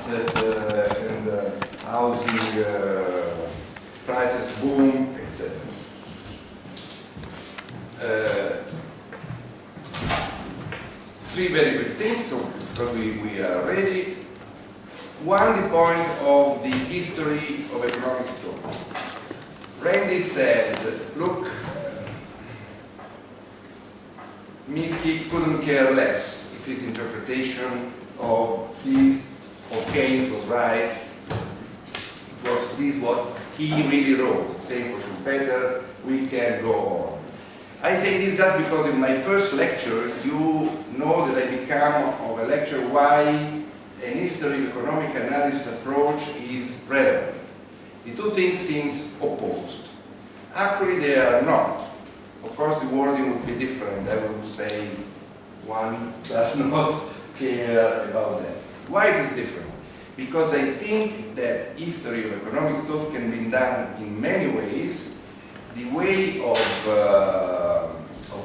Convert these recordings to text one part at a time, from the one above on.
collapsed and housing prices boom, etc. Three very good things, so probably we are ready. One, the point of the history of economic thought. Randy said, look, Minsky couldn't care less if his interpretation of this, of Keynes was right. It was this what he really wrote. Same for Schumpeter, we can go on. I say this just because in my first lecture, you know that I become of a lecture why an history of economic analysis approach is relevant. The two things seem opposed. Actually, they are not. Of course, the wording would be different. I would say one does not care about that. Why it is different? Because I think that history of economic thought can be done in many ways. The way of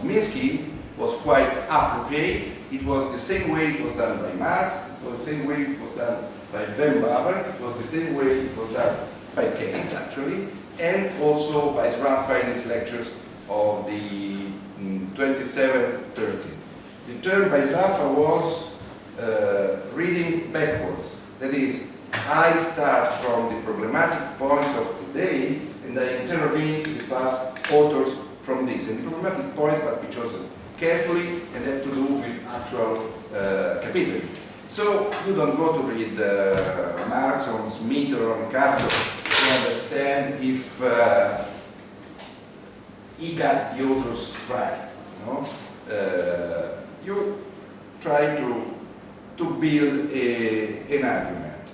Minsky was quite appropriate. It was the same way it was done by Marx. It was the same way it was done by Ben Baber. It was the same way it was done by Keynes, actually, and also by Sraffa in his lectures of the 27-30. The term by Sraffa was reading backwards. That is, I start from the problematic points of today and I interrogate the past authors from this. And the problematic points must be chosen carefully and have to do with actual capitalism. So you don't go to read Marx or Smith or Ricardo to understand if he got the authors right. You try to build an argument.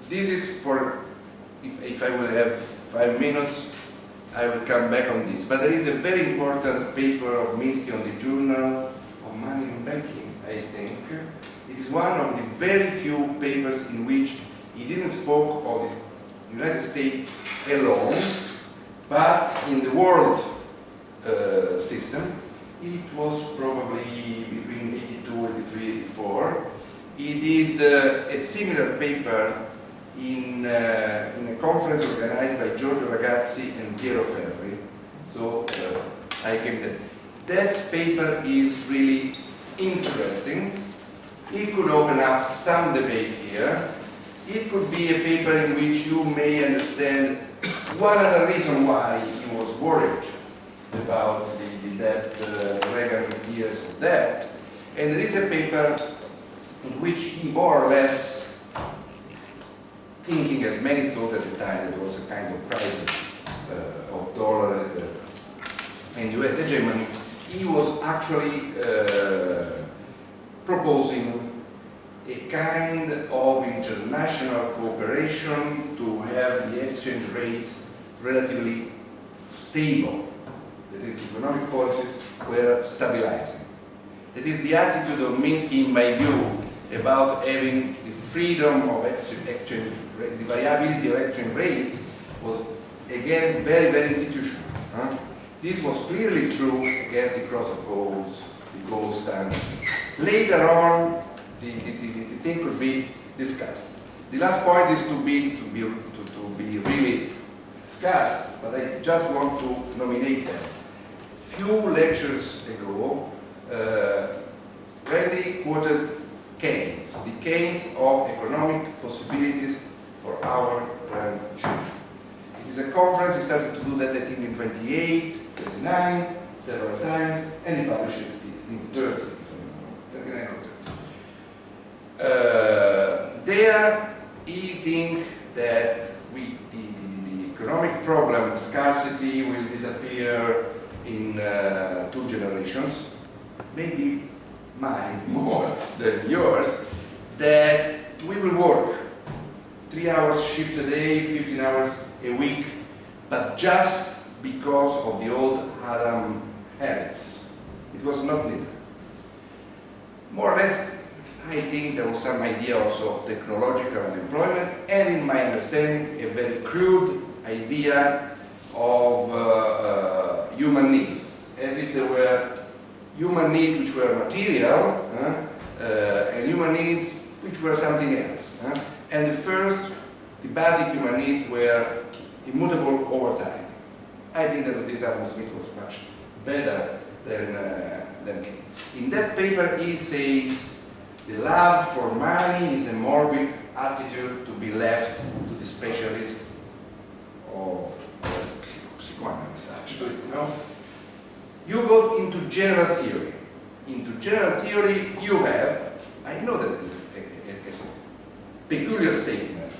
This is for, if I will have 5 minutes, I will come back on this. But there is a very important paper of Minsky on the Journal of Money and Banking, I think. It is one of the very few papers in which he didn't spoke of the United States alone, but in the world system. It was probably between 82, 83, 84. He did a similar paper in a conference organized by Giorgio Ragazzi and Piero Ferri. So I came there. That paper is really interesting. It could open up some debate here. It could be a paper in which you may understand one other reason why he was worried about the debt, Reagan years of debt. And there is a paper in which he more or less, thinking as many thought at the time that there was a kind of crisis of dollar and US hegemony, he was actually proposing a kind of international cooperation to have the exchange rates relatively stable. That is, economic policies were stabilizing. That is the attitude of Minsky, in my view, about having the freedom of exchange rate, the variability of exchange rates was again very, very institutional. This was clearly true against the cross of goals, the gold standard. Later on, the thing could be discussed. The last point is to be really discussed, but I just want to nominate them. Few lectures ago, Randy quoted Keynes, the Keynes of economic possibilities for our grandchildren. It is a conference, he started to do that I think in 28, 29, several times, and he published it in 30, 39 or 30. There, he thinks that the economic problem, scarcity, will disappear in 2 generations, maybe mine more than yours, that we will work 3 hours shift a day, 15 hours a week, but just because of the old Adam habits. It was not needed. More or less, I think there was some idea also of technological unemployment, and in my understanding, a very crude idea of human needs, as if there were human needs which were material, human needs which were something else. And the basic human needs were immutable over time. I think that this Adam Smith was much better than Keynes. In that paper he says the love for money is a morbid attitude to be left to the specialist of psychoanalysis, actually. You go into general theory. Into general theory you have, I know that this is a peculiar statement,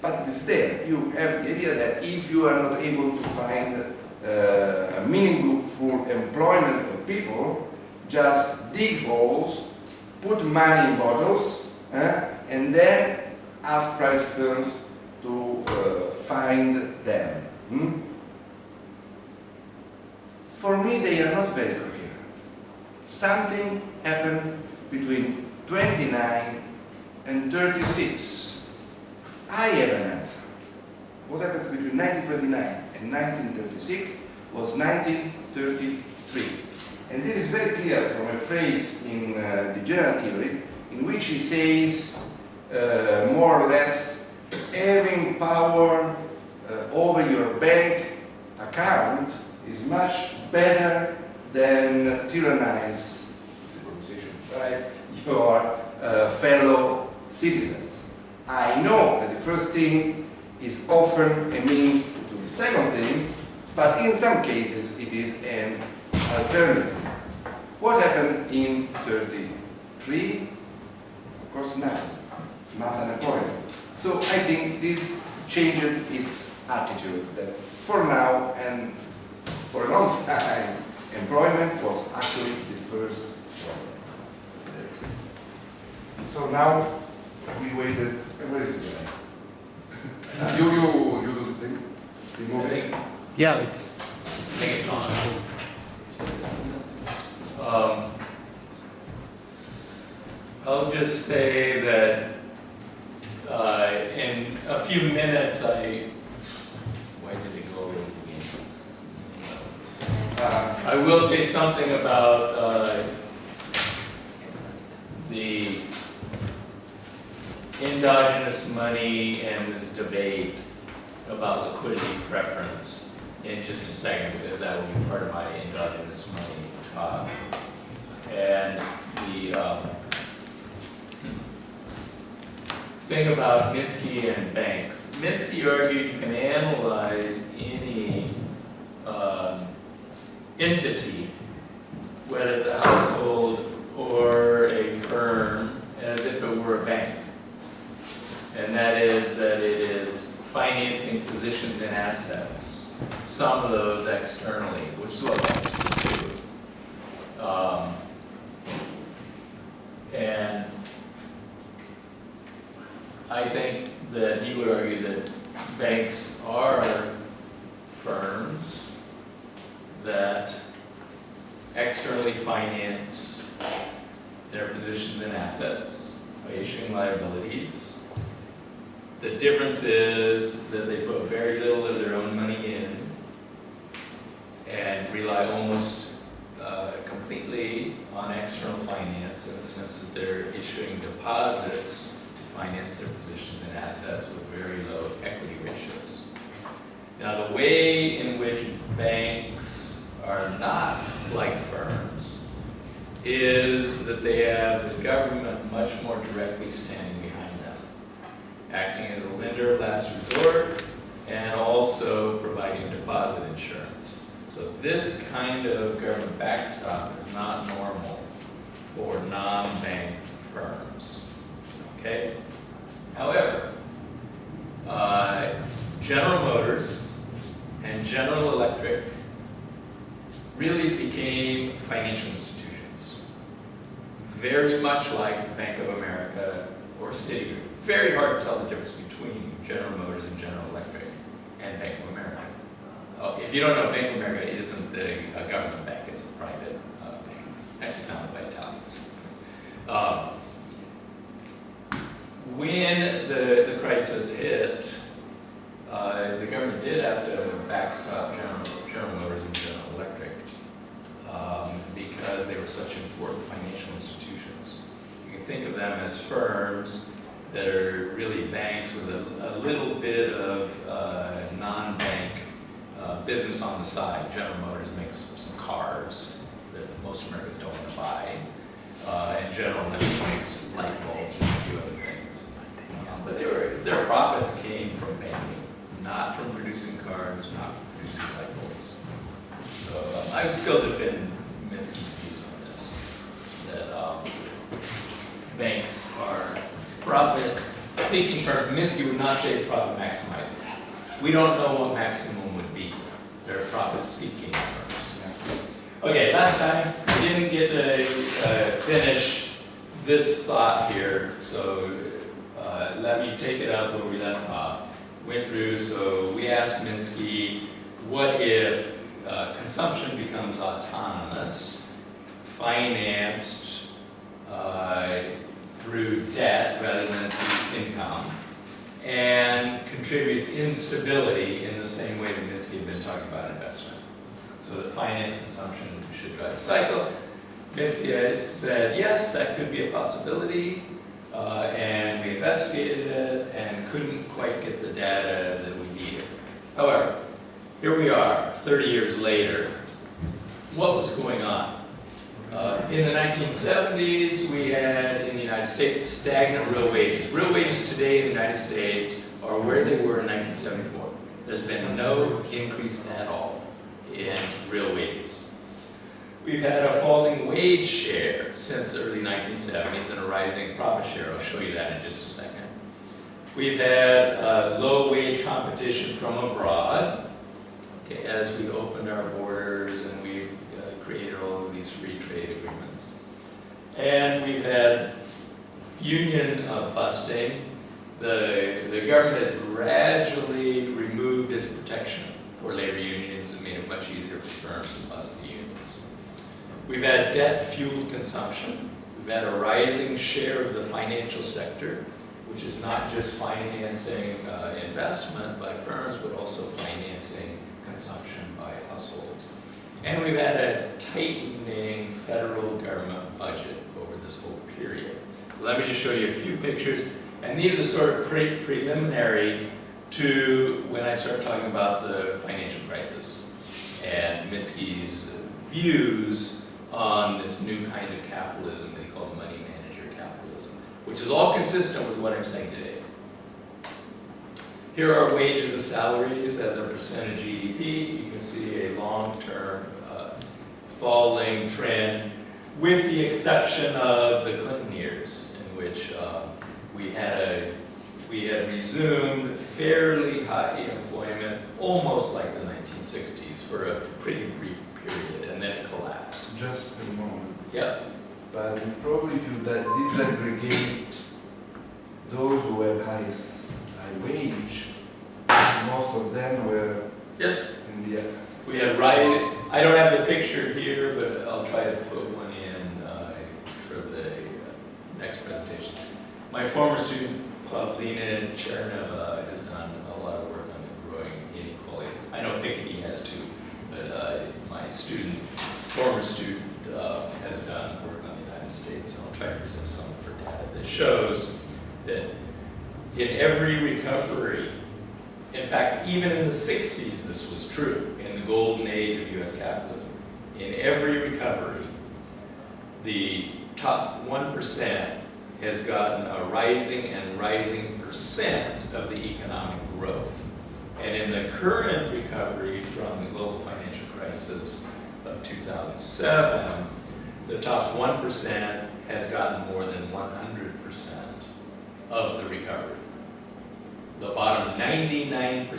but it is there. You have the idea that if you are not able to find a meaningful employment for people, just dig holes, put money in bottles, and then ask private firms to find them. For me, they are not very coherent. Something happened between 29 and 36. I have an answer. What happened between 1929 and 1936 was 1933. And this is very clear from a phrase in the general theory in which he says, more or less, having power over your bank account is much better than tyrannize right, your fellow citizens. I know that the first thing is often a means to the second thing, but in some cases it is an alternative. What happened in 33? Of course, nothing. Massa Napoleon. So I think this changed its attitude that for now and for a long time employment was actually the first problem. That's it. So now we waited. Where is the guy? You do the thing. The movie. Yeah, I think it's on. I'll just say that in a few minutes why did it go away again? I will say something about the endogenous money and this debate about liquidity preference in just a second, because that will be part of my endogenous money talk. And the thing about Minsky and Banks. Minsky argued you can analyze any entity, whether it's a household or a firm, as if it were a bank. And that is that it is financing positions and assets, some of those externally, which is what banks do. And I think that he would argue that banks are firms that externally finance their positions and assets by issuing liabilities. The difference is that they put very little of their own money in and rely almost completely on external finance, in the sense that they're issuing deposits to finance their positions and assets with very low equity ratios. Now, the way in which banks are not like firms is that they have the government much more directly standing behind them, acting as a lender of last resort and also providing deposit insurance. So this kind of government backstop is not normal for non-bank firms. Okay? However, General Motors and General Electric really became financial institutions, very much like Bank of America or Citigroup. Very hard to tell the difference between General Motors and General Electric and Bank of America. If you don't know, Bank of America isn't a government bank, it's a private bank, actually founded by Italians. When the crisis hit, the government did have to backstop General Motors and General Electric because they were such important financial institutions. You can think of them as firms that are really banks with a little bit of non-bank business on the side. General Motors makes some cars that most Americans don't want to buy. And General Electric makes light bulbs and a few other things. But their profits came from banking, not from producing cars, not from producing light bulbs. So I would still defend Minsky's views on this, that banks are profit-seeking firms. Minsky would not say profit maximizing. We don't know what maximum would be. They're profit-seeking firms. Okay, last time we didn't get to finish this thought here, so let me take it up where we left off. Went through, so we asked Minsky, what if consumption becomes autonomous, financed through debt rather than through income, and contributes instability in the same way that Minsky had been talking about investment. So that finance consumption should drive a cycle. Minsky said, yes, that could be a possibility, and we investigated it and couldn't quite get the data that we needed. However, here we are, 30 years later. What was going on? In the 1970s, we had, in the United States, stagnant real wages. Real wages today in the United States are where they were in 1974. There's been no increase at all in real wages. We've had a falling wage share since the early 1970s and a rising profit share. I'll show you that in just a second. We've had low wage competition from abroad, okay, as we opened our borders and we've created all of these free trade agreements. And we've had union busting. The government has gradually removed its protection for labor unions and made it much easier for firms to bust the unions. We've had debt-fueled consumption. We've had a rising share of the financial sector, which is not just financing investment by firms, but also financing consumption by households. And we've had a tightening federal government budget over this whole period. So let me just show you a few pictures. And these are sort of preliminary to when I start talking about the financial crisis and Minsky's views on this new kind of capitalism that he called money manager capitalism, which is all consistent with what I'm saying today. Here are wages and salaries as a percent of GDP. You can see a long-term falling trend, with the exception of the Clinton years, in which we had resumed fairly high employment, almost like the 1960s, for a pretty brief period, and then it collapsed. Just a moment. Yep. But probably if you disaggregate those who have high wage, most of them were yes. in the... We had I don't have the picture here, but I'll try to put one in for the next presentation. My former student, Pavlina Cherneva, has done a lot of work on the growing inequality. I don't think he has to, but my former student, has done work on the United States, so I'll try to present some for data that shows that in every recovery, in fact, even in the 60s, this was true, in the golden age of US capitalism. In every recovery, the top 1% has gotten a rising and rising percent of the economic growth. And in the current recovery from the global financial crisis of 2007, the top 1% has gotten more than 100% of the recovery. The bottom 99%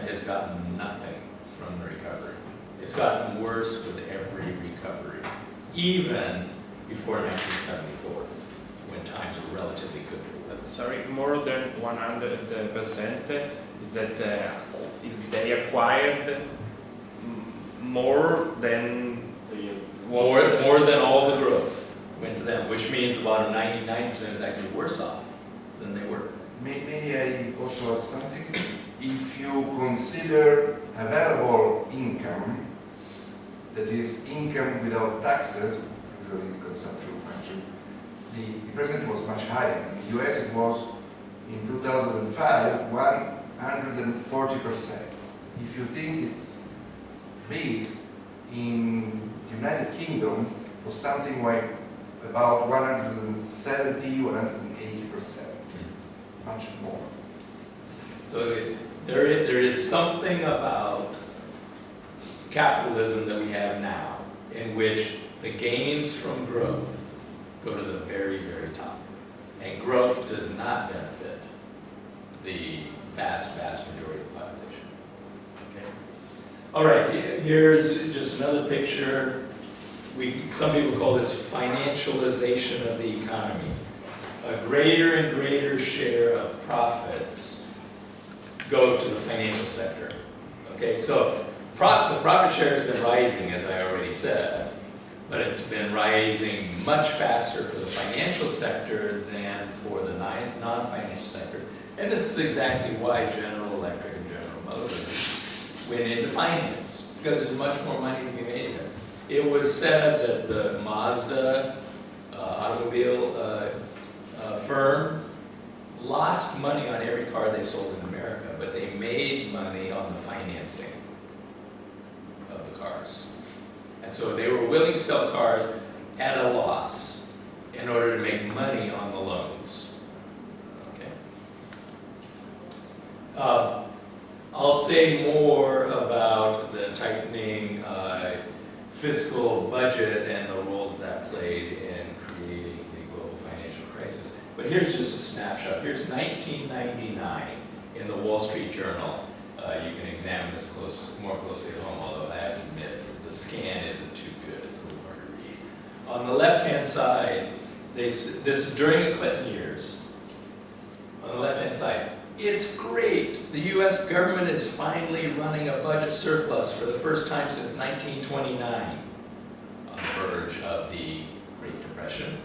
has gotten nothing from the recovery. It's gotten worse with every recovery, even before 1974, when times were relatively good for them. Sorry, more than 100% is that is they acquired more than more than all the growth went to them, which means the bottom 99% is actually worse off than they were. May I also ask something? If you consider available income, that is income without taxes, usually the consumption function, the percentage was much higher. In the US it was, in 2005, 140%. If you think it's big, in United Kingdom it was something like about 170, 180%, much more. So there is something about capitalism that we have now in which the gains from growth go to the very, very top. And growth does not benefit the vast, vast majority of the population. Okay? All right, here's just another picture. Some people call this financialization of the economy. A greater and greater share of profits go to the financial sector. Okay, so the profit share has been rising, as I already said, but it's been rising much faster for the financial sector than for the non-financial sector. And this is exactly why General Electric and General Motors went into finance, because there's much more money to be made there. It was said that the Mazda automobile firm lost money on every car they sold in America, but they made money on the financing of the cars. And so they were willing to sell cars at a loss in order to make money on the loans. Okay. I'll say more about the tightening fiscal budget and the role that played in creating the global financial crisis. But here's just a snapshot. Here's 1999 in the Wall Street Journal. You can examine this more closely at home, although I have to admit the scan isn't too good. It's a little hard to read. On the left-hand side, this is during the Clinton years. On the left-hand side, it's great. The U.S. government is finally running a budget surplus for the first time since 1929, on the verge of the Great Depression.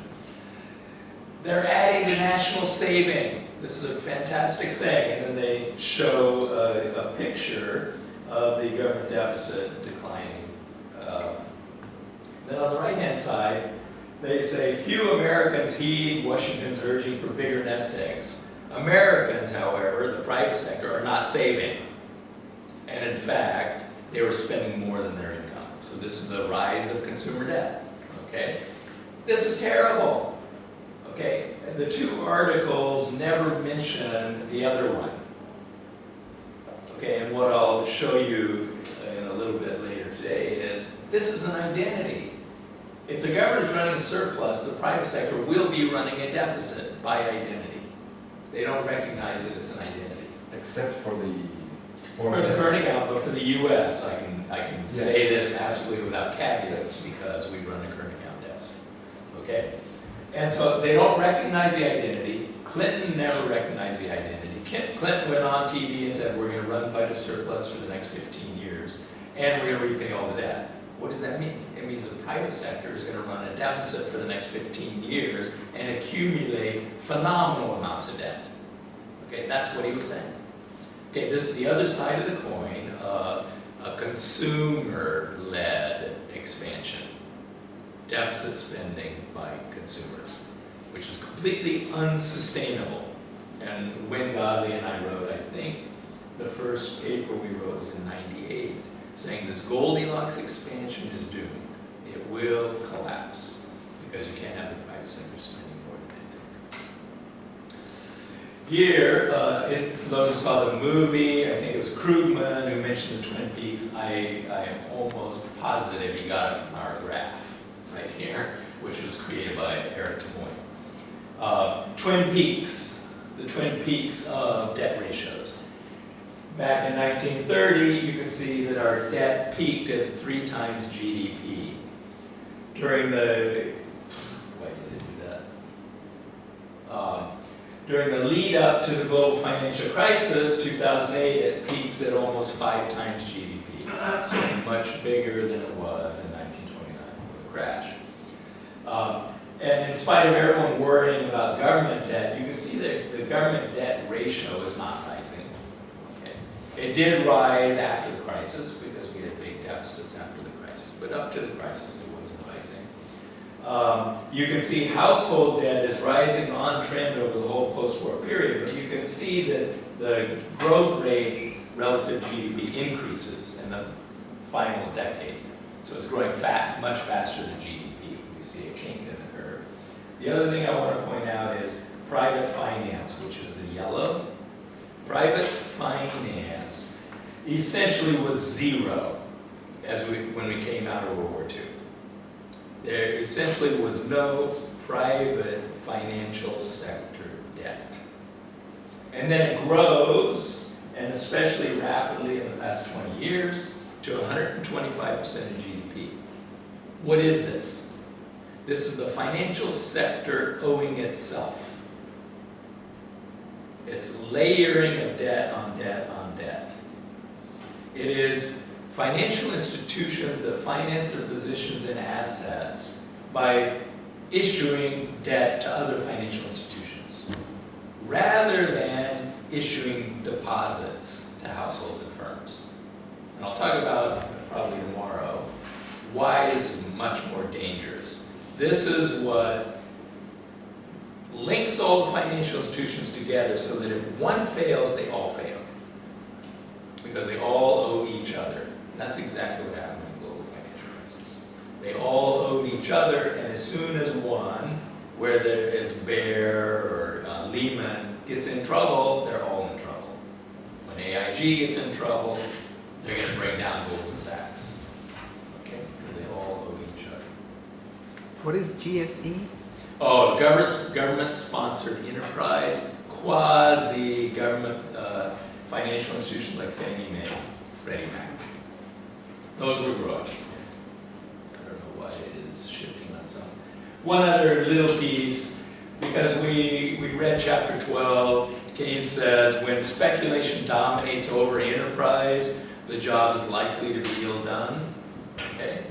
They're adding to national saving. This is a fantastic thing. And then they show a picture of the government deficit declining. Then on the right-hand side, they say, few Americans heed Washington's urging for bigger nest eggs. Americans, however, the private sector, are not saving. And in fact, they were spending more than their income. So this is the rise of consumer debt. Okay? This is terrible. Okay? The two articles never mention the other one. Okay, and what I'll show you in a little bit later today is this is an identity. If the government is running a surplus, the private sector will be running a deficit by identity. They don't recognize that it's an identity. Except for the current account, but for the U.S., I can say this absolutely without caveats because we run a current account deficit. Okay, and so they don't recognize the identity. Clinton never recognized the identity. Clinton went on TV and said we're going to run budget surplus for the next 15 years, and we're going to repay all the debt. What does that mean? It means the private sector is going to run a deficit for the next 15 years and accumulate phenomenal amounts of debt. Okay, that's what he was saying. Okay, this is the other side of the coin of a consumer-led expansion. Deficit spending by consumers, which is completely unsustainable. And Wynne Godley and I wrote, I think the first paper we wrote was in '98, saying this Goldilocks expansion is doomed. It will collapse because you can't have the private sector spending more than its income. Here, for those who saw the movie, I think it was Krugman who mentioned the Twin Peaks. I am almost positive he got it from our graph right here, which was created by Eric Tamoy. Twin Peaks, the Twin Peaks of debt ratios. Back in 1930, you can see that our debt peaked at 3 times GDP. During the, why did it do that? During the lead up to the global financial crisis, 2008, it peaks at almost 5 times GDP. So much bigger than it was in 1929 before the crash. And in spite of everyone worrying about government debt, you can see that the government debt ratio is not rising. It did rise after the crisis because we had big deficits after the crisis, but up to the crisis it wasn't rising. You can see household debt is rising on trend over the whole post-war period, but you can see that the growth rate relative to GDP increases in the final decade. So it's growing much faster than GDP. We see a kink in the curve. The other thing I want to point out is private finance, which is the yellow. Private finance essentially was zero when we came out of World War II. There essentially was no private financial sector debt. And then it grows, and especially rapidly in the past 20 years, to 125% of GDP. What is this? This is the financial sector owing itself. It's layering of debt on debt on debt. It is financial institutions that finance their positions in assets by issuing debt to other financial institutions, rather than issuing deposits to households and firms. And I'll talk about, probably tomorrow, why this is much more dangerous. This is what links all the financial institutions together so that if one fails, they all fail. Because they all owe each other. And that's exactly what happened in the global financial crisis. They all owed each other, and as soon as one, whether it's Bear or Lehman, gets in trouble, they're all in trouble. When AIG gets in trouble, they're going to bring down Goldman Sachs. Okay? Because they all owe each other. What is GSE? Oh, government-sponsored enterprise, quasi-government financial institutions like Fannie Mae, Freddie Mac. Those were growing. I don't know why it is shifting on some. One other little piece, because we read chapter 12, Keynes says, when speculation dominates over enterprise, the job is likely to be ill done. Okay?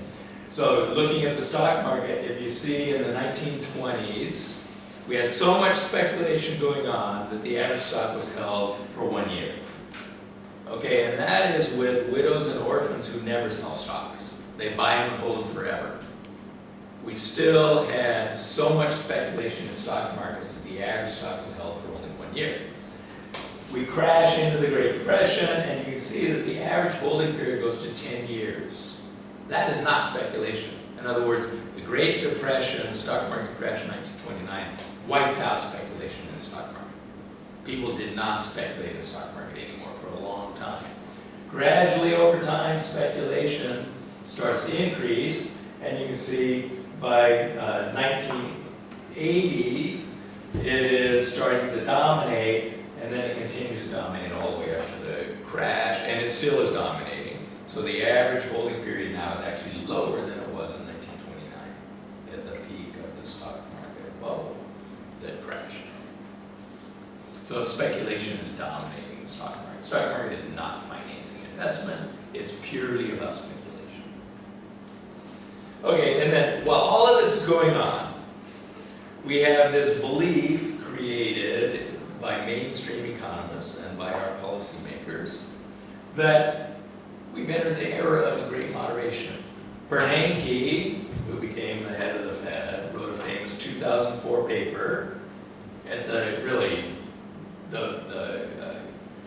So looking at the stock market, if you see in the 1920s, we had so much speculation going on that the average stock was held for 1 year. Okay, and that is with widows and orphans who never sell stocks. They buy them and hold them forever. We still had so much speculation in stock markets that the average stock was held for only 1 year. We crash into the Great Depression, and you can see that the average holding period goes to 10 years. That is not speculation. In other words, the Great Depression, the stock market crash in 1929, wiped out speculation in the stock market. People did not speculate in the stock market anymore for a long time. Gradually over time, speculation starts to increase, and you can see by 1980, it is starting to dominate, and then it continues to dominate all the way up to the crash, and it still is dominating. So the average holding period now is actually lower than it was in 1929, at the peak of the stock market bubble that crashed. So speculation is dominating the stock market. The stock market is not financing investment, it's purely about speculation. Okay, and then while all of this is going on, we have this belief created by mainstream economists and by our policymakers that we've entered the era of the Great Moderation. Bernanke, who became the head of the Fed, wrote a famous 2004 paper at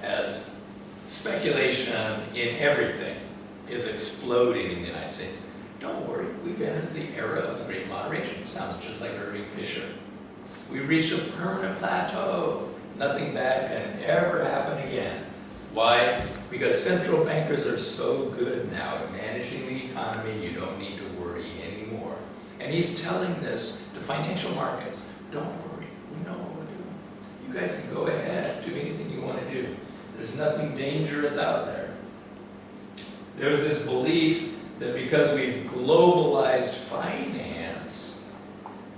as speculation in everything is exploding in the United States. Don't worry, we've entered the era of the Great Moderation. Sounds just like Irving Fisher. We reached a permanent plateau. Nothing bad can ever happen again. Why? Because central bankers are so good now at managing the economy, you don't need to worry anymore. And he's telling this to financial markets. Don't worry, we know what we're doing. You guys can go ahead, do anything you want to do. There's nothing dangerous out there. There's this belief that because we've globalized finance,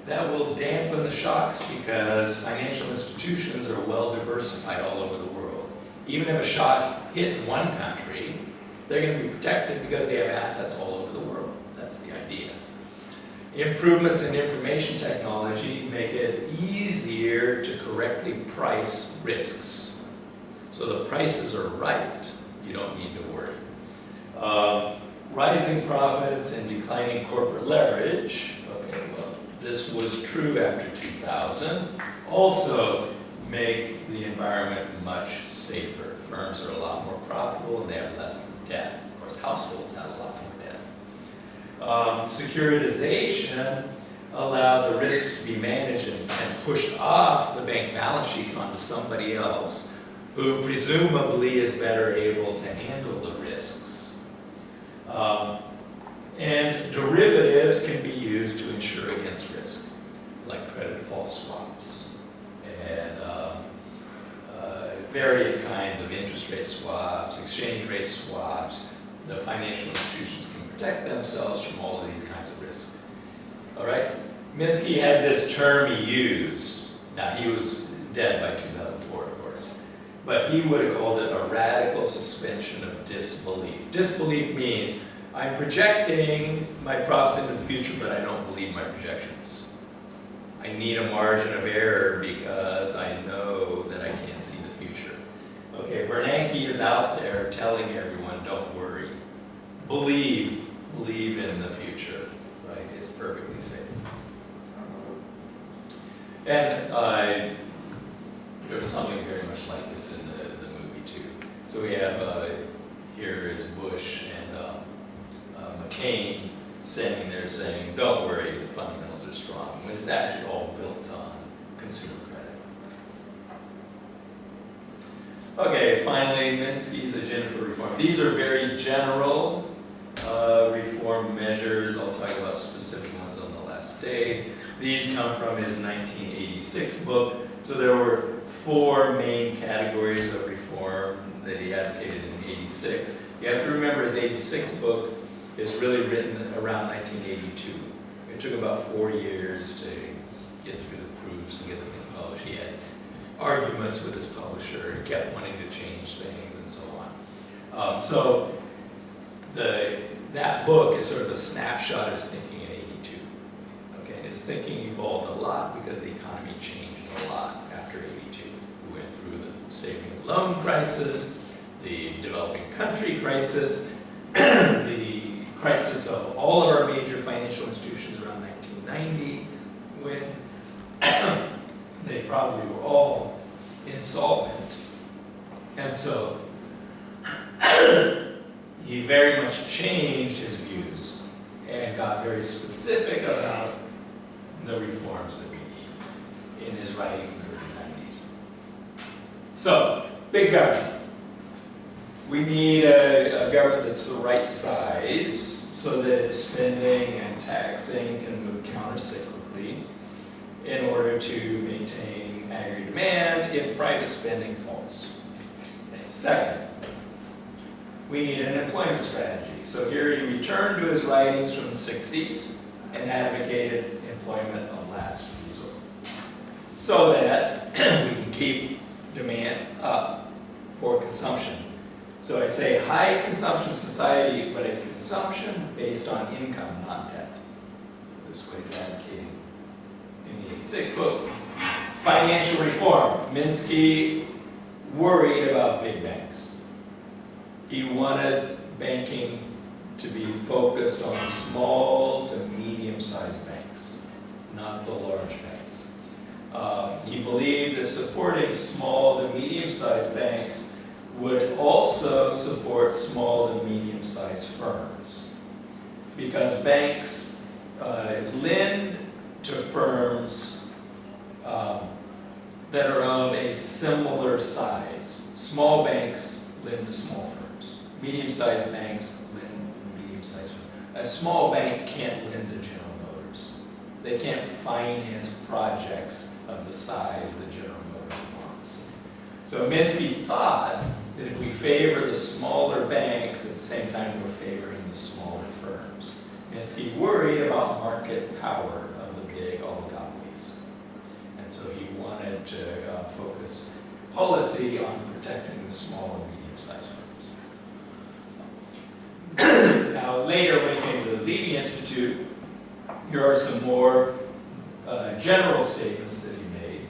that will dampen the shocks because financial institutions are well diversified all over the world. Even if a shock hit one country, they're going to be protected because they have assets all over the world. That's the idea. Improvements in information technology make it easier to correctly price risks. So the prices are right. You don't need to worry. Rising profits and declining corporate leverage. Okay, well, this was true after 2000, also make the environment much safer. Firms are a lot more profitable and they have less debt. Of course, households have a lot more debt. Securitization allowed the risks to be managed and pushed off the bank balance sheets onto somebody else who presumably is better able to handle the risks. And derivatives can be used to insure against risk, like credit default swaps and various kinds of interest rate swaps, exchange rate swaps. The financial institutions can protect themselves from all of these kinds of risks. All right? Minsky had this term he used. Now, he was dead by 2004, of course. But he would have called it a radical suspension of disbelief. Disbelief means I'm projecting my profits into the future, but I don't believe my projections. I need a margin of error because I know that I can't see the future. Okay, Bernanke is out there telling everyone, don't worry. Believe in the future, right? It's perfectly safe. And there's something very much like this in the movie too. So we have, here is Bush and McCain saying, don't worry, the fundamentals are strong, when it's actually all built on consumer credit. Okay, finally, Minsky's agenda for reform. These are very general reform measures. I'll talk about specific ones on the last day. These come from his 1986 book. So there were 4 main categories of reform that he advocated in 86. You have to remember his 86 book is really written around 1982. It took about 4 years to get through the proofs and get the thing published. He had arguments with his publisher. He kept wanting to change things and so on. So that book is sort of a snapshot of his thinking in 82. Okay, and his thinking evolved a lot because the economy changed a lot after 82. We went through the saving and loan crisis, the developing country crisis, the crisis of all of our major financial institutions around 1990, when they probably were all insolvent. And so he very much changed his views and got very specific about the reforms that we need in his writings in the early 90s. So, big government. We need a government that's the right size so that its spending and taxing can move countercyclically in order to maintain aggregate demand if private spending falls. Okay. Second, we need an employment strategy. So here he returned to his writings from the 60s and advocated employment of last resort so that we can keep demand up for consumption. So I'd say high consumption society, but a consumption based on income, not debt. So this way he's advocating in the 86 book. Financial reform. Minsky worried about big banks. He wanted banking to be focused on small to medium-sized banks, not the large banks. He believed that supporting small to medium-sized banks would also support small to medium-sized firms, because banks lend to firms that are of a similar size. Small banks lend to small firms. Medium-sized banks lend to medium-sized firms. A small bank can't lend to General Motors. They can't finance projects of the size that General Motors wants. So Minsky thought that if we favor the smaller banks, at the same time we're favoring the smaller firms. Minsky worried about market power of the big oligopolies. And so he wanted to focus policy on protecting the small and medium-sized firms. Now later, when he came to the Levy Institute, here are some more general statements that he made.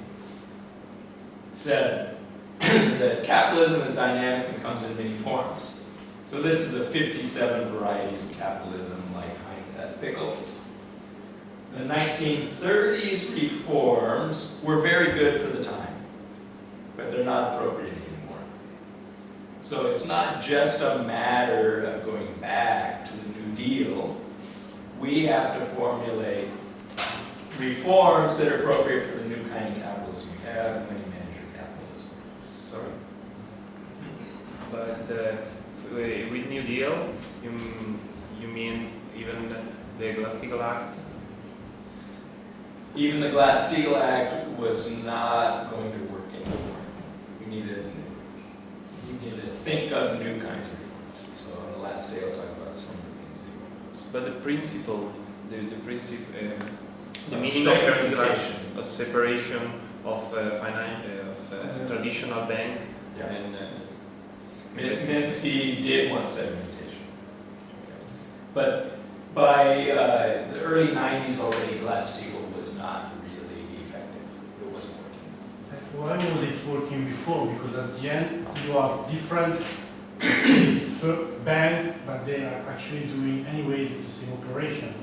He said that capitalism is dynamic and comes in many forms. So this is the 57 varieties of capitalism, like Heinz has pickles. The 1930s reforms were very good for the time, but they're not appropriate anymore. So it's not just a matter of going back to the New Deal. We have to formulate reforms that are appropriate for the new kind of capitalism we have, money manager capitalism. Sorry. But with New Deal, you mean even the Glass-Steagall Act? Even the Glass-Steagall Act was not going to work anymore. We needed to think of new kinds of reforms. So on the last day I'll talk about some of the things they proposed. But the principle, the meaning of segmentation. a separation of traditional bank Yeah. and Minsky did want segmentation. But by the early 90s already, Glass-Steagall was not really effective. It wasn't working. Why was it working before? Because at the end, you have different bank, but they are actually doing anyway the same operation.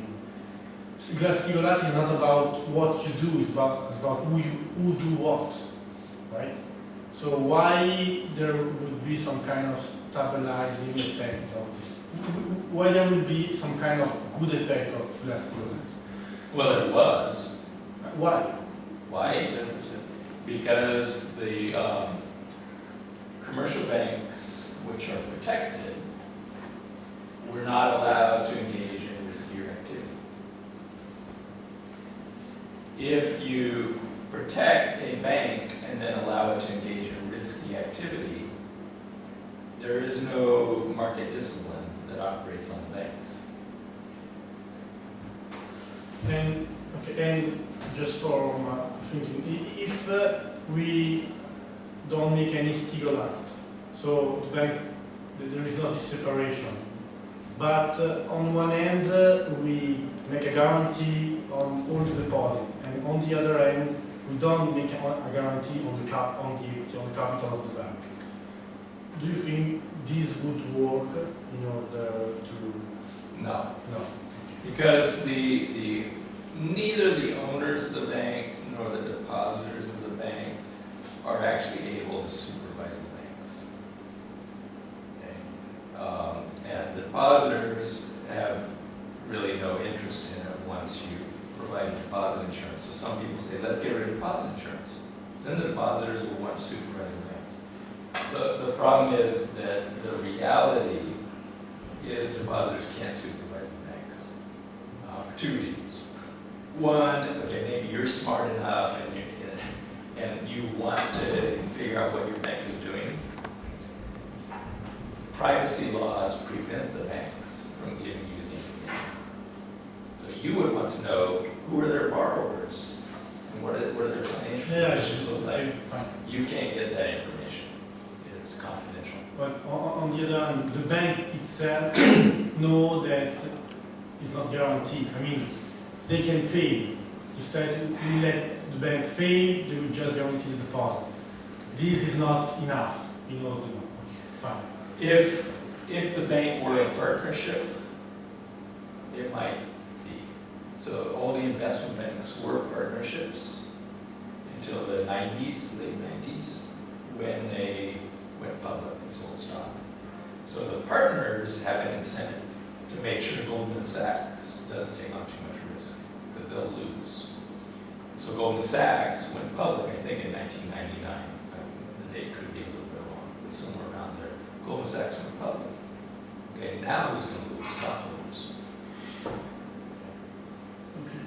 So Glass-Steagall Act is not about what you do, it's about who do what, right? So why there would be some kind of stabilizing effect of this? Why there would be some kind of good effect of Glass-Steagall Act? Well, it was. Why? Why? Because the commercial banks, which are protected, were not allowed to engage in riskier activity. If you protect a bank and then allow it to engage in risky activity, there is no market discipline that operates on banks. And just for thinking, if we don't make any Steagall Act, so the bank, there is no separation, but on one end we make a guarantee on all the deposit, and on the other end we don't make a guarantee on the capital of the bank. Do you think this would work in order to? No. No. Because neither the owners of the bank nor the depositors of the bank are actually able to supervise the banks. Okay? And the depositors have really no interest in it once you provide deposit insurance. So some people say, let's get rid of deposit insurance. Then the depositors will want to supervise the banks. The problem is that the reality is depositors can't supervise the banks for two reasons. One, okay, maybe you're smart enough and you want to figure out what your bank is doing. Privacy laws prevent the banks from giving you the information. So you would want to know who are their borrowers and what are their financial positions look like. Fine. You can't get that information. It's confidential. But on the other hand, the bank itself know that it's not guaranteed. I mean, they can fail. Instead, we let the bank fail, they will just guarantee the deposit. This is not enough in order to know. Fine. If the bank were a partnership, it might be. So all the investment banks were partnerships until the 90s, late 90s, when they went public and sold stock. So the partners have an incentive to make sure Goldman Sachs doesn't take on too much risk, because they'll lose. So Goldman Sachs went public, I think, in 1999. The date could be a little bit wrong, but somewhere around there. Goldman Sachs went public. Okay, now who's going to lose? Stockholders. Okay.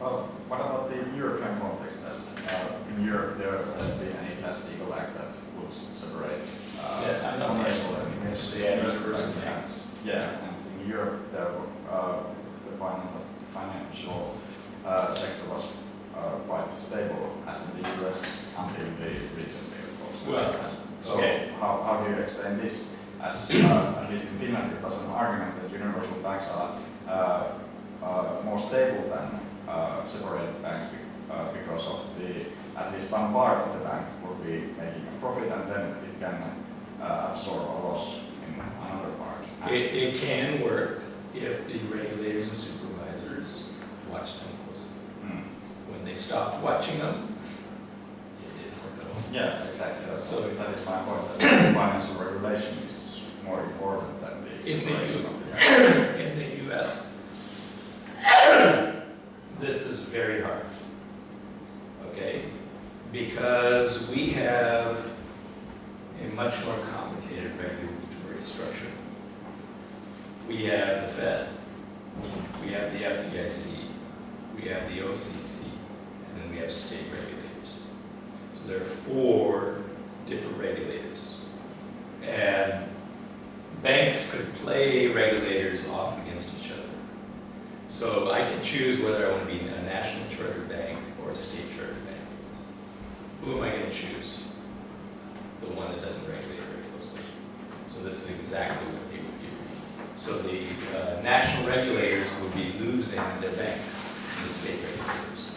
Well, what about the European context? As in Europe, there hasn't been any Glass-Steagall Act that would separate Yeah, I know. commercial and Yeah, investment banks. banks. Yeah, and in Europe, there the financial sector was quite stable, as in the US, until the recently, of course. Well, so okay. how do you explain this? As at least in Finland, it was an argument that universal banks are more stable than separated banks because of at least some part of the bank will be making a profit, and then it can absorb a loss in another part. It can work if the regulators and supervisors watch them closely. Mm. When they stopped watching them, it didn't work at all. Yeah, exactly. So- That is my point. That financial regulation is more important than the In the exploration of the In the US, this is very hard, okay? Because we have a much more complicated regulatory structure. We have the Fed, we have the FDIC, we have the OCC, and then we have state regulators. So there are 4 different regulators. And banks could play regulators off against each other. So I can choose whether I want to be a national charter bank or a state charter bank. Who am I going to choose? The one that doesn't regulate very closely. So this is exactly what they would do. So the national regulators would be losing their banks to the state regulators.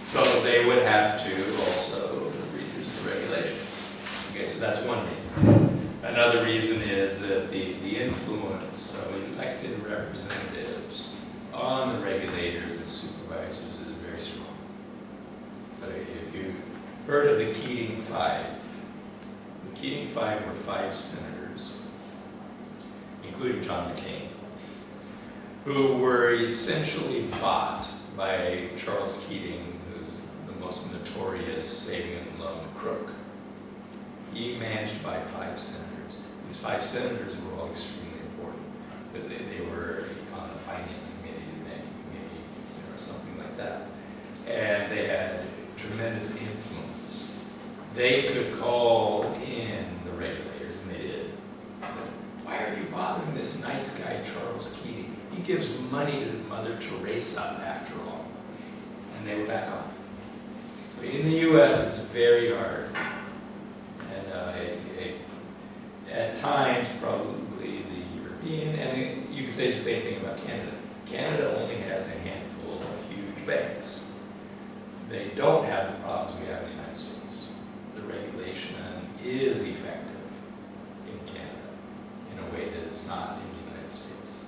So they would have to also reduce the regulations. Okay, so that's one reason. Another reason is that the influence of elected representatives on the regulators and supervisors is very strong. So if you heard of the Keating Five, the Keating Five were 5 senators, including John McCain, who were essentially bought by Charles Keating, who's the most notorious saving and loan crook. He managed to buy 5 senators. These 5 senators were all extremely important. But they were on the finance committee, the banking committee, or something like that. And they had tremendous influence. They could call in the regulators, and they did. They said, why are you bothering this nice guy, Charles Keating? He gives money to Mother Teresa, after all. And they would back off. So in the US, it's very hard. At times, probably the European, and you could say the same thing about Canada. Canada only has a handful of huge banks. They don't have the problems we have in the United States. The regulation is effective in Canada in a way that it's not in the United States.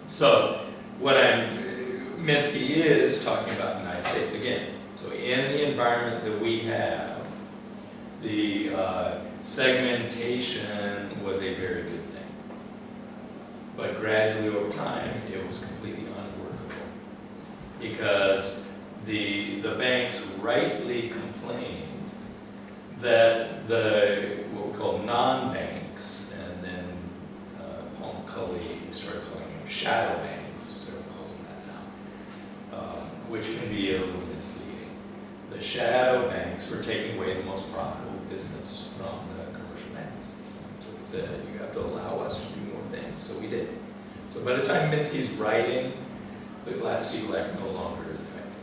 So what Minsky is talking about the United States again. So in the environment that we have, the segmentation was a very good thing. But gradually over time, it was completely unworkable. Because the banks rightly complained that what we call non-banks, and then Paul McCulley started calling them shadow banks, so he calls them that now, which can be a little misleading. The shadow banks were taking away the most profitable business from the commercial banks. So we said, you have to allow us to do more things. So we did. So by the time Minsky's writing, the Glass-Steagall Act no longer is effective.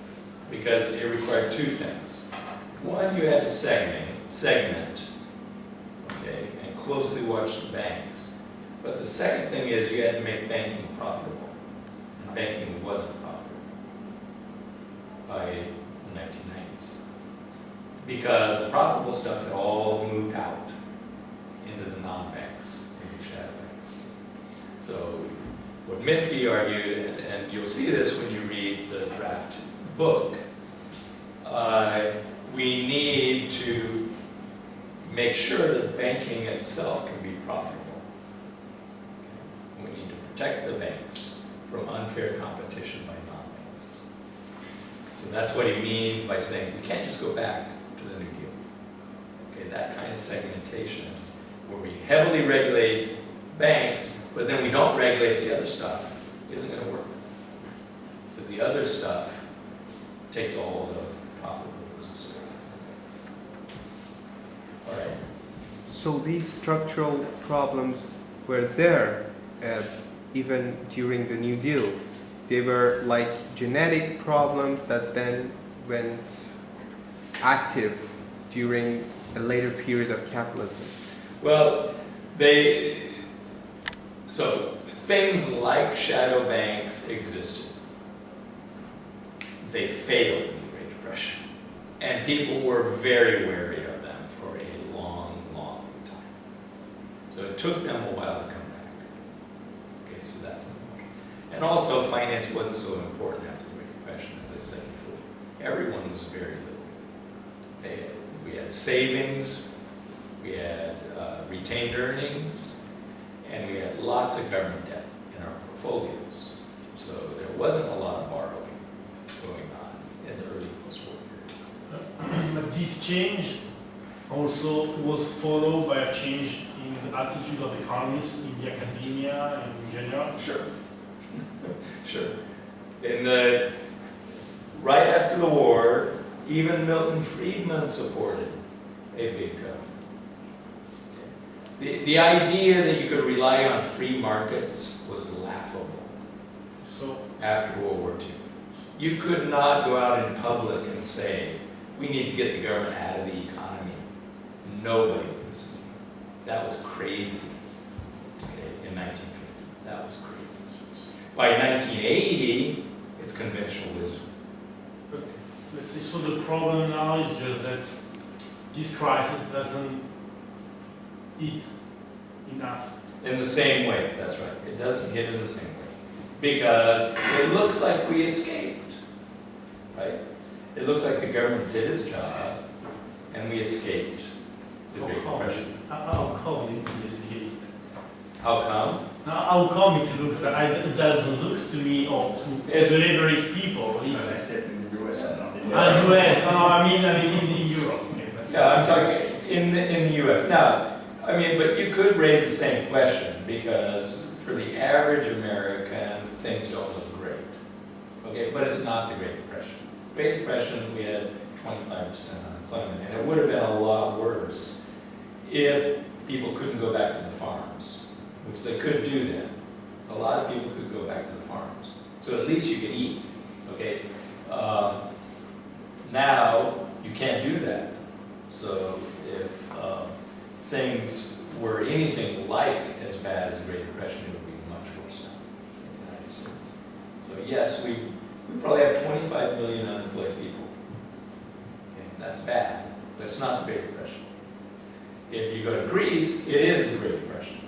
Because it required 2 things. One, you had to segment, okay, and closely watch the banks. But the second thing is you had to make banking profitable. And banking wasn't profitable by the 1990s. Because the profitable stuff had all moved out into the non-banks, into shadow banks. So what Minsky argued, and you'll see this when you read the draft book, we need to make sure that banking itself can be profitable. Okay? We need to protect the banks from unfair competition by non-banks. So that's what he means by saying we can't just go back to the New Deal. Okay, that kind of segmentation where we heavily regulate banks, but then we don't regulate the other stuff isn't going to work. Because the other stuff takes all the profitable business away from the banks. All right. So these structural problems were there even during the New Deal. They were like genetic problems that then went active during a later period of capitalism. Well, so things like shadow banks existed. They failed in the Great Depression. And people were very wary of them for a long, long time. So it took them a while to come back. Okay, so that's important. And also finance wasn't so important after the Great I said before. Everyone was very liquid. Okay? We had savings, we had retained earnings, and we had lots of government debt in our portfolios. So there wasn't a lot of borrowing going on in the early post-war period. But this change also was followed by a change in the attitude of economists in the academia and in general. Sure. Sure. Right after the war, even Milton Friedman supported a big government. The idea that you could rely on free markets was laughable So after World War II. You could not go out in public and say, we need to get the government out of the economy. Nobody would listen. That was crazy, okay, in 1950. That was crazy. By 1980, it's conventional wisdom. let's say, so the problem now is just that this crisis doesn't eat enough. In the same way, that's right. It doesn't hit in the same way. Because it looks like we escaped, right? It looks like the government did its job, and we escaped the Great Depression. How come it escaped? How come? How come it looks like, it doesn't look to me or to the average people? Escape in the US and not in US, no, I mean in Europe. Okay, Yeah, I'm talking in the U.S. Now, I mean, but you could raise the same question, because for the average American, things don't look great. Okay, but it's not the Great Depression. Great Depression, we had 25% unemployment, and it would have been a lot worse if people couldn't go back to the farms, which they could do then. A lot of people could go back to the farms. So at least you could eat, okay? Now, you can't do that. So if things were anything like as bad as the Great Depression, it would be much worse now in the United States. So yes, we probably have 25 million unemployed people. Okay, that's bad, but it's not the Great Depression. If you go to Greece, it is the Great Depression.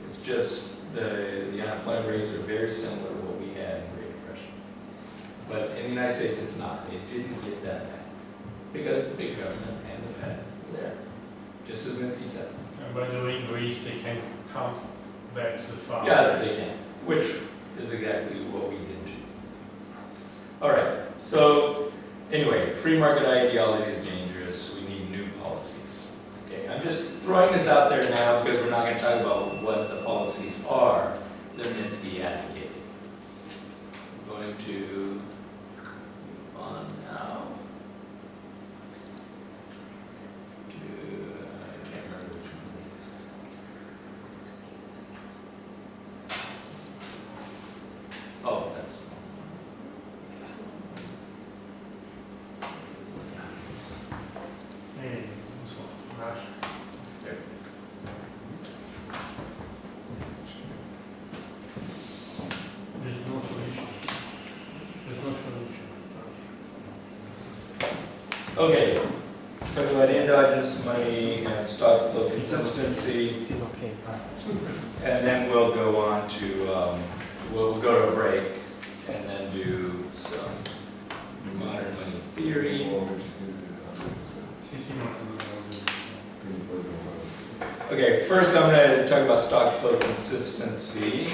It's just the unemployment rates are very similar to what we had in the Great Depression. But in the United States, it's not. It didn't get that bad because the big government and the Fed were there, just as Minsky said. And by the way, Greece, they can come back to the farm. Yeah, they can, which is exactly what we did too. All right, so anyway, free market ideology is dangerous. We need new policies. Okay, I'm just throwing this out there now because we're not going to talk about what the policies are that Minsky advocated. I'm going to move on now to, I can't remember which one of these. Oh, that's Hey, so, Russia. there. There's no solution. There's no solution. Okay, talk about endogenous money and stock flow consistency, Still okay. and then we'll go on to, we'll go to a break, and then do some modern money theory. Okay, first I'm going to talk about stock flow consistency.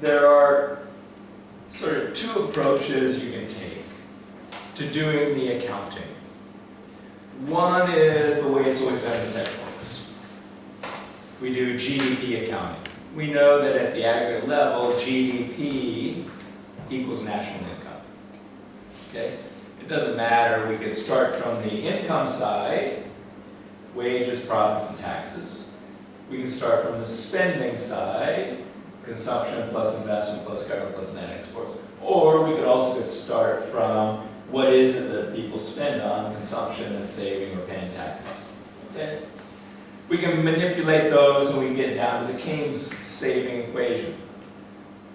There are sort of two approaches you can take to doing the accounting. One is the way it's always done in the textbooks. We do GDP accounting. We know that at the aggregate level, GDP equals national income. Okay? It doesn't matter. We could start from the income side, wages, profits, and taxes. We can start from the spending side, consumption plus investment plus government plus net exports. Or we could also start from what is it that people spend on consumption and saving or paying taxes. Okay? We can manipulate those and we can get down to the Keynes saving equation.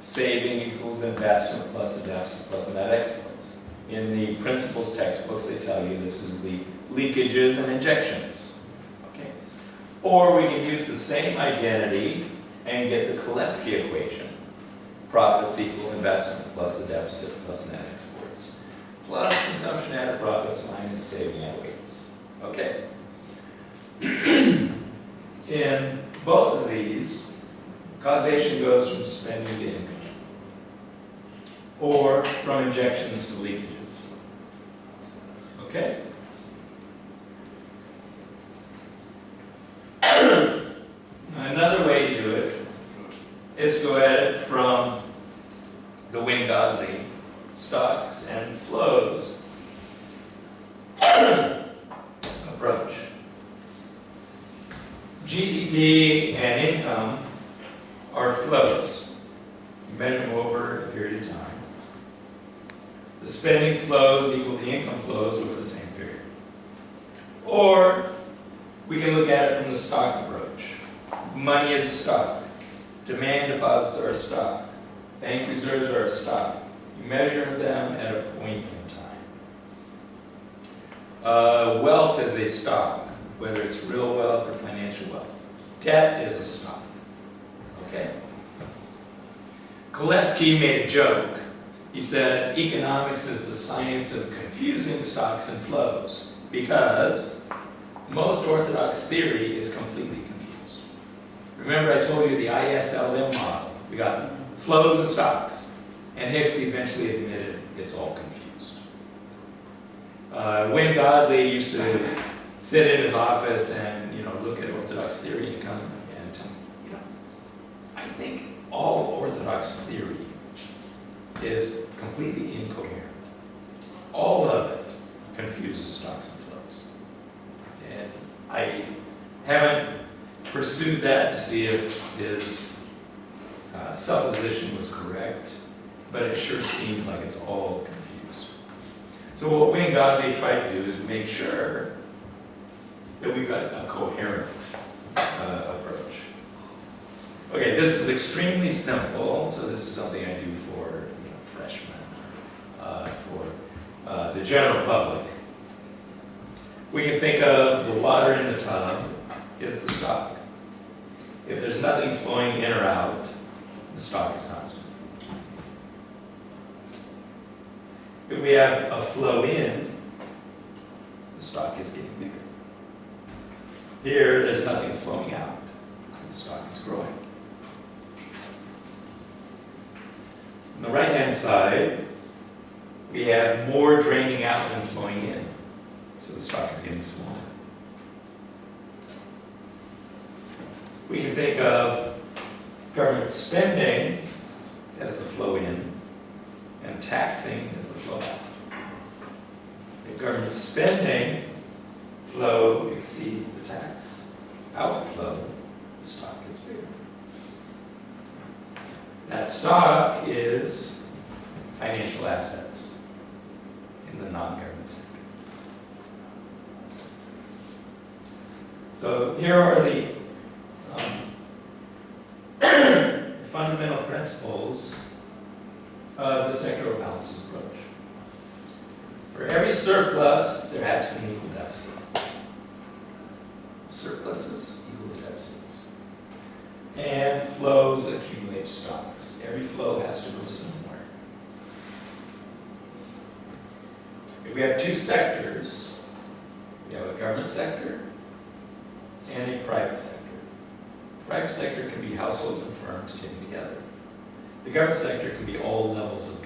Saving equals investment plus the deficit plus the net exports. In the principles textbooks, they tell you this is the leakages and injections. Okay? Or we can use the same identity and get the Koleski equation. Profits equal investment plus the deficit plus net exports. plus consumption added profits minus saving added wages. Okay. In both of these, causation goes from spending to income, or from injections to leakages. Okay? Another way to do it is go at it from the Wynne-Godley stocks and flows approach. GDP and income are flows. You measure them over a period of time. The spending flows equal the income flows over the same period. Or we can look at it from the stock approach. Money is a stock. Demand deposits are a stock. Bank reserves are a stock. You measure them at a point in time. Wealth is a stock, whether it's real wealth or financial wealth. Debt is a stock. Okay? Koleski made a joke. He said, economics is the science of confusing stocks and flows, because most orthodox theory is completely confused. Remember I told you the ISLM model. We got flows and stocks, and Hicks eventually admitted it's all confused. Wynne-Godley used to sit in his office and look at orthodox theory and come and tell me, I think all orthodox theory is completely incoherent. All of it confuses stocks and flows. And I haven't pursued that to see if his supposition was correct, but it sure seems like it's all confused. So what Wynne-Godley tried to do is make sure that we've got a coherent approach. Okay, this is extremely simple, so this is something I do for freshmen, for the general public. We can think of the water in the tub is the stock. If there's nothing flowing in or out, the stock is constant. If we have a flow in, the stock is getting bigger. Here, there's nothing flowing out, so the stock is growing. On the right-hand side, we have more draining out than flowing in, so the stock is getting smaller. We can think of government spending as the flow in, and taxing as the flow out. If government spending flow exceeds the tax outflow, the stock gets bigger. That stock is financial assets in the non-government sector. So here are the fundamental principles of the sectoral balances approach. For every surplus, there has to be an equal deficit. Surpluses equal to deficits. And flows accumulate to stocks. Every flow has to go somewhere. If we have two sectors, we have a government sector and a private sector. The private sector can be households and firms taken together. The government sector can be all levels of government.